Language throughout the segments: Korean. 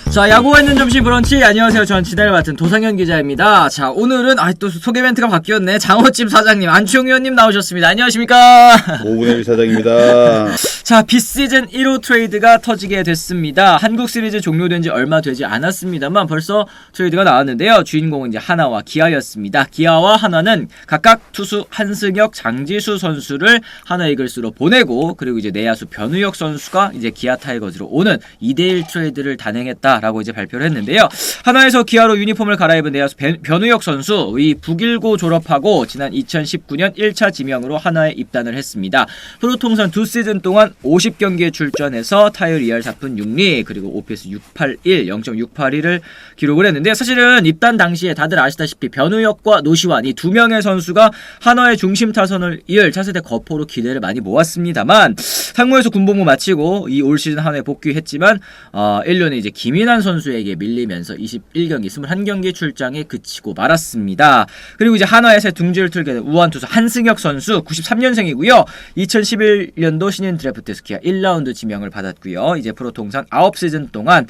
자, 야구가 있는 점심 브런치. 안녕하세요. 전 진행을 맡은 도상현 기자입니다. 자, 오늘은 또 소개 멘트가 바뀌었네. 장어집 사장님 안치홍 의원님 나오셨습니다. 안녕하십니까? 오분의 사장입니다. 자, 비시즌 1호 트레이드가 터지게 됐습니다. 한국 시리즈 종료된 지 얼마 되지 않았습니다만 벌써 트레이드가 나왔는데요. 주인공은 이제 하나와 기아였습니다. 기아와 하나는 각각 투수 한승혁, 장지수 선수를 하나 이글스로 보내고, 그리고 이제 내야수 변우혁 선수가 이제 기아 타이거즈로 오는 2대1 트레이드를 단행했다라고 이제 발표를 했는데요. 하나에서 기아로 유니폼을 갈아입은 내야수 변우혁 선수, 이 북일고 졸업하고 지난 2019년 1차 지명으로 하나에 입단을 했습니다. 프로 통산 2시즌 동안 50경기에 출전해서 타율 2할 4푼 6리, 그리고 OPS 681, 0.682를 기록을 했는데, 사실은 입단 당시에 다들 아시다시피 변우혁과 노시환 이 두 명의 선수가 한화의 중심 타선을 이을 차세대 거포로 기대를 많이 모았습니다만, 상무에서 군복무 마치고 이 올 시즌 한화에 복귀했지만 1년에 이제 김인환 선수에게 밀리면서 21경기 21경기 출장에 그치고 말았습니다. 그리고 이제 한화에서 둥지를 틀게 된 우완 투수 한승혁 선수 93년생이고요. 2011년도 신인 드래프트에서 기아 1라운드 지명을 받았고요. 이제 프로 통산 9시즌 동안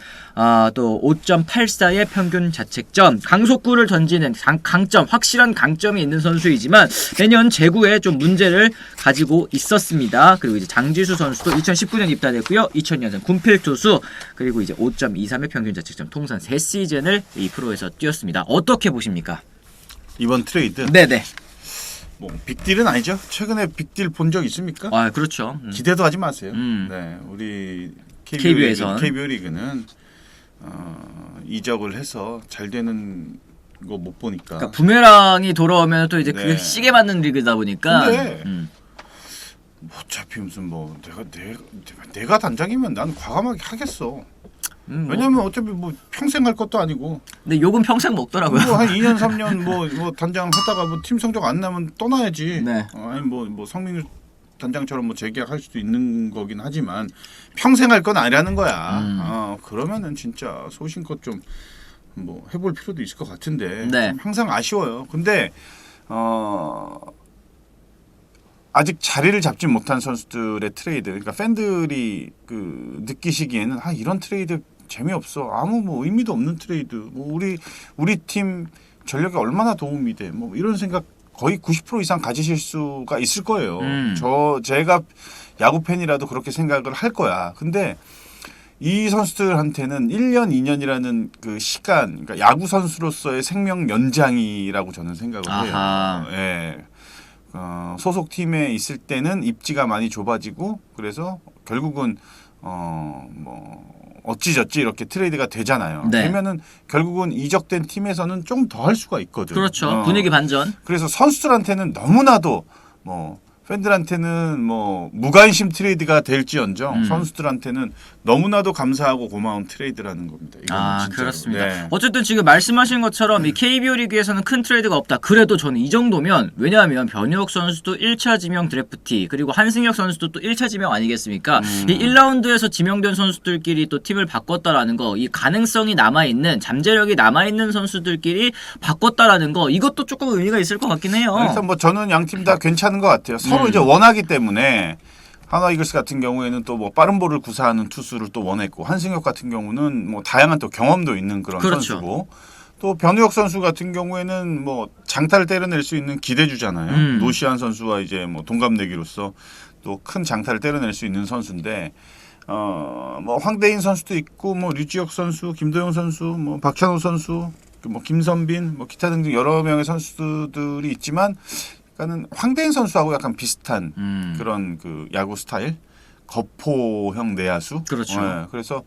또 5.84의 평균 자책점, 강속구를 던지는 강점, 확실한 강점이 있는 선수이지만 매년 제구에 좀 문제를 가지고 있었습니다. 그리고 이제 장지수 선수도 2019년 입단했고요. 2000년생 군필 투수, 그리고 이제 5.23의 평균 자책점, 통산 3시즌을 이 프로에서 뛰었습니다. 어떻게 보십니까? 이번 트레이드? 네네. 뭐 빅딜은 아니죠. 최근에 빅딜 본 적 있습니까? 그렇죠. 기대도 하지 마세요. 네, 우리 KBO 리그는 이적을 해서 잘 되는 거 못 보니까. 그러니까 부메랑이 돌아오면 또 이제 네. 그게 시계 맞는 리그다 보니까. 근데 어차피 무슨 뭐 내가 단장이면 난 과감하게 하겠어. 왜냐면 어차피 뭐 평생 할 것도 아니고. 근데 욕은 평생 먹더라고요. 뭐 한 2년 3년 뭐 단장 하다가 뭐 팀 성적 안 나면 떠나야지. 네. 아니 뭐 성민우 단장처럼 뭐 재계약할 수도 있는 거긴 하지만 평생 할 건 아니라는 거야. 그러면은 진짜 소신껏 좀 뭐 해볼 필요도 있을 것 같은데. 네. 항상 아쉬워요. 근데 아직 자리를 잡지 못한 선수들의 트레이드, 그러니까 팬들이 느끼시기에는 이런 트레이드 재미없어, 아무 뭐 의미도 없는 트레이드, 뭐 우리 팀 전력에 얼마나 도움이 돼, 뭐 이런 생각 거의 90% 이상 가지실 수가 있을 거예요. 제가 야구 팬이라도 그렇게 생각을 할 거야. 근데 이 선수들한테는 1년, 2년이라는 그 시간, 그러니까 야구 선수로서의 생명 연장이라고 저는 생각을 해요. 예. 소속 팀에 있을 때는 입지가 많이 좁아지고, 그래서 결국은 뭐 어찌저찌 이렇게 트레이드가 되잖아요. 네. 그러면은 결국은 이적된 팀에서는 좀 더 할 수가 있거든. 그렇죠. 분위기 반전. 그래서 선수들한테는 너무나도 뭐 팬들한테는 뭐 무관심 트레이드가 될지언정 선수들한테는 너무나도 감사하고 고마운 트레이드라는 겁니다. 이거는 그렇습니다. 네. 어쨌든 지금 말씀하신 것처럼 이 KBO 리그에서는 큰 트레이드가 없다. 그래도 저는 이 정도면, 왜냐하면 변우혁 선수도 1차 지명 드래프티, 그리고 한승혁 선수도 또 1차 지명 아니겠습니까? 이 1라운드에서 지명된 선수들끼리 또 팀을 바꿨다라는 거, 이 가능성이 남아있는, 잠재력이 남아있는 선수들끼리 바꿨다라는 거, 이것도 조금 의미가 있을 것 같긴 해요. 일단 뭐 저는 양 팀 다 괜찮은 것 같아요. 서로 이제 원하기 때문에. 하나 이글스 같은 경우에는 또 뭐 빠른 볼을 구사하는 투수를 또 원했고, 한승혁 같은 경우는 뭐 다양한 또 경험도 있는 그런 그렇죠. 선수고, 또 변우혁 선수 같은 경우에는 뭐 장타를 때려낼 수 있는 기대주잖아요. 노시환 선수와 이제 뭐 동갑내기로서 또 큰 장타를 때려낼 수 있는 선수인데, 뭐 황대인 선수도 있고, 뭐 류지혁 선수, 김도영 선수, 뭐 박찬호 선수, 뭐 김선빈, 뭐 기타 등등 여러 명의 선수들이 있지만, 그러니까는 황대인 선수하고 약간 비슷한 그런 그 야구 스타일, 거포형 내야수. 그렇죠. 네, 그래서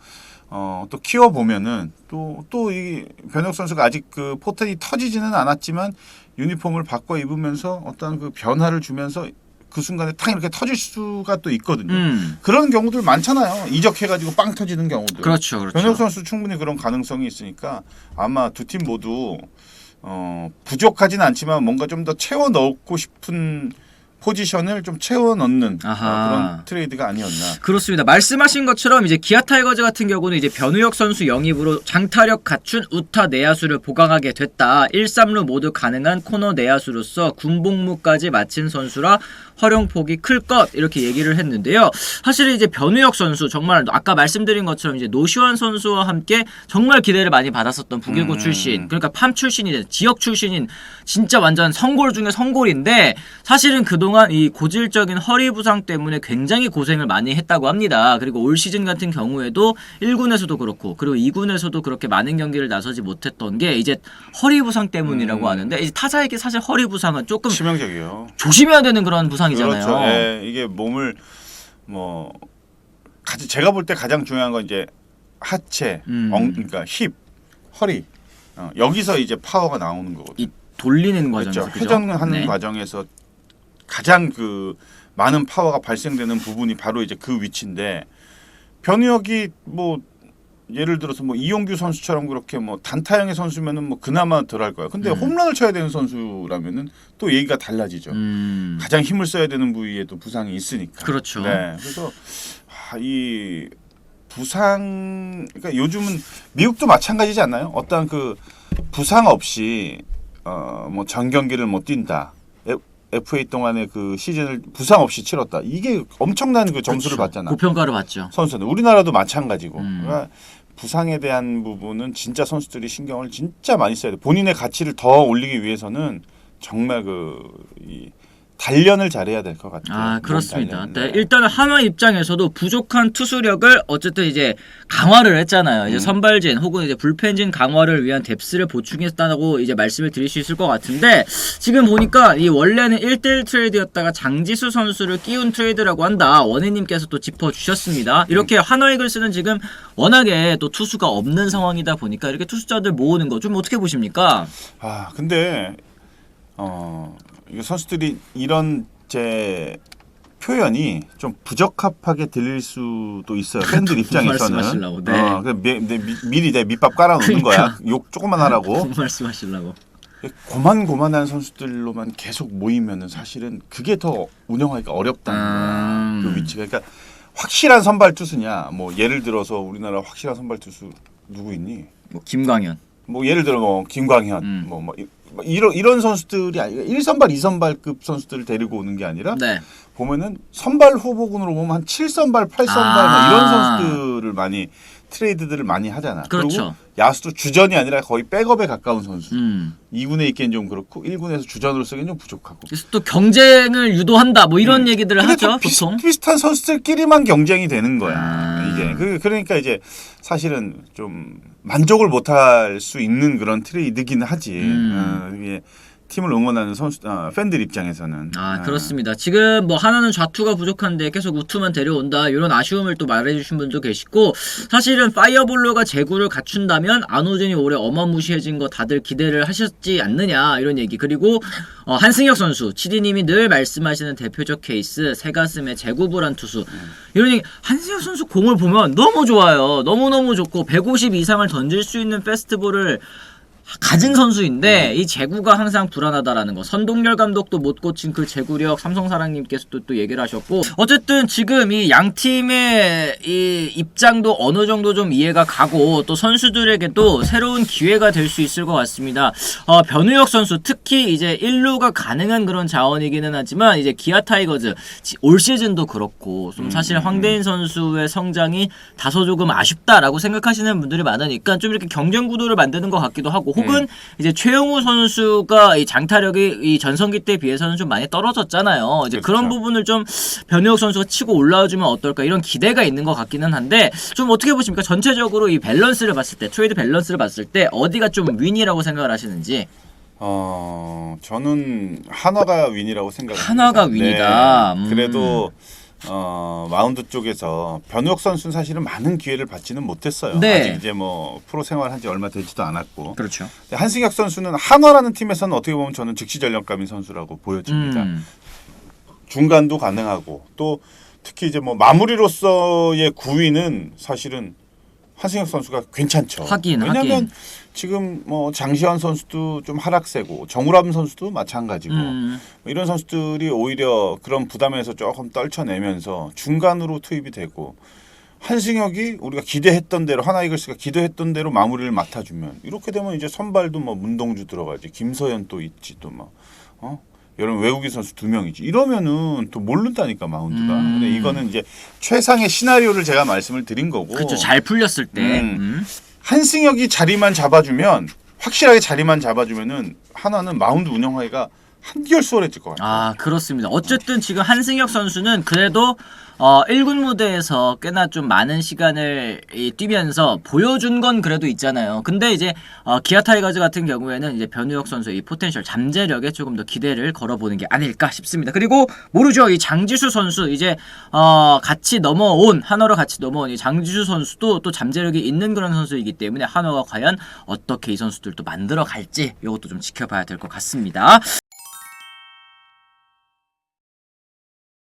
또 키워 보면은 또 이 변혁 선수가 아직 그 포텐이 터지지는 않았지만 유니폼을 바꿔 입으면서 어떤 그 변화를 주면서 그 순간에 탁 이렇게 터질 수가 또 있거든요. 그런 경우들 많잖아요. 이적해가지고 빵 터지는 경우들. 그렇죠, 그렇죠. 변혁 선수 충분히 그런 가능성이 있으니까 아마 두 팀 모두 부족하진 않지만 뭔가 좀 더 채워 넣고 싶은 포지션을 좀 채워 넣는 그런 트레이드가 아니었나. 그렇습니다. 말씀하신 것처럼 이제 기아 타이거즈 같은 경우는 이제 변우혁 선수 영입으로 장타력 갖춘 우타 내야수를 보강하게 됐다. 1, 3루 모두 가능한 코너 내야수로서 군복무까지 마친 선수라 활용폭이 클 것 이렇게 얘기를 했는데요. 사실 이제 변우혁 선수 정말 아까 말씀드린 것처럼 이제 노시환 선수와 함께 정말 기대를 많이 받았었던 북일고 출신, 그러니까 팜 출신이 지역 출신인 진짜 완전 성골 중에 성골인데 사실은 그동안 이 고질적인 허리 부상 때문에 굉장히 고생을 많이 했다고 합니다. 그리고 올 시즌 같은 경우에도 1군에서도 그렇고 그리고 2군에서도 그렇게 많은 경기를 나서지 못했던 게 이제 허리 부상 때문이라고 하는데 이제 타자에게 사실 허리 부상은 조금 치명적이에요. 조심해야 되는 그런 부상이잖아요. 그렇죠. 예, 이게 몸을 뭐 제가 볼 때 가장 중요한 건 이제 하체, 그러니까 힙, 허리 여기서 이제 파워가 나오는 거거든요. 이 돌리는 과정에서 그렇죠. 그죠? 회전하는 네. 과정에서 가장 그 많은 파워가 발생되는 부분이 바로 이제 그 위치인데 변우혁이 뭐 예를 들어서 뭐 이용규 선수처럼 그렇게 뭐 단타형의 선수면은 뭐 그나마 덜할 거야. 근데 홈런을 쳐야 되는 선수라면은 또 얘기가 달라지죠. 가장 힘을 써야 되는 부위에도 부상이 있으니까. 그렇죠. 네. 그래서 이 부상 그러니까 요즘은 미국도 마찬가지지 않나요? 어떠한 그 부상 없이 뭐 전 경기를 못 뛴다. FA 동안의 그 시즌을 부상 없이 치렀다. 이게 엄청난 그 점수를 그렇죠. 받잖아. 고평가를 받죠. 선수는 우리나라도 마찬가지고. 그러니까 부상에 대한 부분은 진짜 선수들이 신경을 진짜 많이 써야 돼. 본인의 가치를 더 올리기 위해서는 정말 이 단련을 잘해야 될 것 같아요. 아, 그렇습니다. 단련. 네. 일단은 한화 입장에서도 부족한 투수력을 어쨌든 이제 강화를 했잖아요. 이제 선발진 혹은 이제 불펜진 강화를 위한 뎁스를 보충했다고 이제 말씀을 드릴 수 있을 것 같은데 지금 보니까 이 원래는 1대1 트레이드였다가 장지수 선수를 끼운 트레이드라고 한다. 원혜님께서 또 짚어주셨습니다. 이렇게 한화 이글스는 지금 워낙에 또 투수가 없는 상황이다 보니까 이렇게 투수자들 모으는 거 좀 어떻게 보십니까? 아, 근데 이게 선수들이 이런 제 표현이 좀 부적합하게 들릴 수도 있어요. 팬들 입장에서는. 말씀하시려고, 네. 미리 내 밑밥 깔아놓는 그러니까. 거야. 욕 조금만 하라고. 말씀하시려고. 고만고만한 선수들로만 계속 모이면은 사실은 그게 더 운영하기가 어렵다는 거야. 그 위치가. 그러니까 확실한 선발 투수냐. 뭐 예를 들어서 우리나라 확실한 선발 투수 누구 있니? 뭐 김광현. 뭐 예를 들어 뭐 김광현 이런 선수들이 아니라 1선발, 2선발급 선수들을 데리고 오는 게 아니라 네. 보면은 선발 후보군으로 보면 한 7선발, 8선발 이런 선수들을 많이 트레이드들을 많이 하잖아. 그렇죠. 그리고 야수도 주전이 아니라 거의 백업에 가까운 선수. 2군에 있기엔 좀 그렇고 1군에서 주전으로 쓰기엔 좀 부족하고. 그래서 또 경쟁을 유도한다 뭐 이런 얘기들을 하죠. 보통. 비슷한 선수들끼리만 경쟁이 되는 거야. 이게 그러니까 이제 사실은 좀 만족을 못할 수 있는 그런 트레이드긴 하지. 이게 팀을 응원하는 팬들 입장에서는. 그렇습니다. 지금 뭐 하나는 좌투가 부족한데 계속 우투만 데려온다 이런 아쉬움을 또 말해주신 분도 계시고 사실은 파이어볼로가 제구를 갖춘다면 안호준이 올해 어마무시해진 거 다들 기대를 하셨지 않느냐 이런 얘기. 그리고 한승혁 선수 치디님이 늘 말씀하시는 대표적 케이스 새가슴에 제구불안 투수 이런 얘기. 한승혁 선수 공을 보면 너무 좋아요. 너무너무 좋고 150 이상을 던질 수 있는 페스티벌을 가진 선수인데 이 제구가 항상 불안하다라는 거. 선동열 감독도 못 고친 그 제구력 삼성사랑님께서도 또 얘기를 하셨고 어쨌든 지금 이 양 팀의 이 입장도 어느 정도 좀 이해가 가고 또 선수들에게도 새로운 기회가 될 수 있을 것 같습니다. 변우혁 선수 특히 이제 1루가 가능한 그런 자원이기는 하지만 이제 기아 타이거즈 올 시즌도 그렇고 좀 사실 황대인 선수의 성장이 다소 조금 아쉽다라고 생각하시는 분들이 많으니까 좀 이렇게 경쟁 구도를 만드는 것 같기도 하고 혹은 이제 최용우 선수가 이 장타력이 이 전성기 때에 비해서는 좀 많이 떨어졌잖아요. 이제 그렇죠. 그런 부분을 좀 변우혁 선수가 치고 올라와주면 어떨까 이런 기대가 있는 것 같기는 한데 좀 어떻게 보십니까? 전체적으로 이 밸런스를 봤을 때 트레이드 밸런스를 봤을 때 어디가 좀 윈이라고 생각을 하시는지. 저는 한화가 윈이라고 생각합니다. 한화가 윈이다. 네. 그래도 마운드 쪽에서 변우혁 선수는 사실은 많은 기회를 받지는 못했어요. 네. 아직 이제 뭐 프로 생활한 지 얼마 되지도 않았고. 그렇죠. 한승혁 선수는 한화라는 팀에서는 어떻게 보면 저는 즉시 전력감인 선수라고 보여집니다. 중간도 가능하고 또 특히 이제 뭐 마무리로서의 구위는 사실은 한승혁 선수가 괜찮죠. 왜냐하면 지금 뭐 장시환 선수도 좀 하락세고 정우람 선수도 마찬가지고 이런 선수들이 오히려 그런 부담에서 조금 떨쳐내면서 중간으로 투입이 되고 한승혁이 우리가 기대했던 대로 하나이글스가 기대했던 대로 마무리를 맡아주면 이렇게 되면 이제 선발도 뭐 문동주 들어가지 김서현 또 있지 또 뭐 여러분 외국인 선수 2명이지. 이러면은 또 모른다니까 마운드가. 근데 이거는 이제 최상의 시나리오를 제가 말씀을 드린 거고. 그렇죠. 잘 풀렸을 때. 한승혁이 자리만 잡아주면 확실하게 자리만 잡아주면은 하나는 마운드 운영하기가 한결 수월해질 것 같아요. 아, 그렇습니다. 어쨌든 지금 한승혁 선수는 그래도 1군 무대에서 꽤나 좀 많은 시간을 뛰면서 보여준 건 그래도 있잖아요. 근데 이제 기아 타이거즈 같은 경우에는 이제 변우혁 선수의 이 포텐셜 잠재력에 조금 더 기대를 걸어보는 게 아닐까 싶습니다. 그리고 모르죠. 이 장지수 선수 이제 같이 넘어온 한화로 같이 넘어온 이 장지수 선수도 또 잠재력이 있는 그런 선수이기 때문에 한화가 과연 어떻게 이 선수들 또 만들어 갈지 이것도 좀 지켜봐야 될 것 같습니다.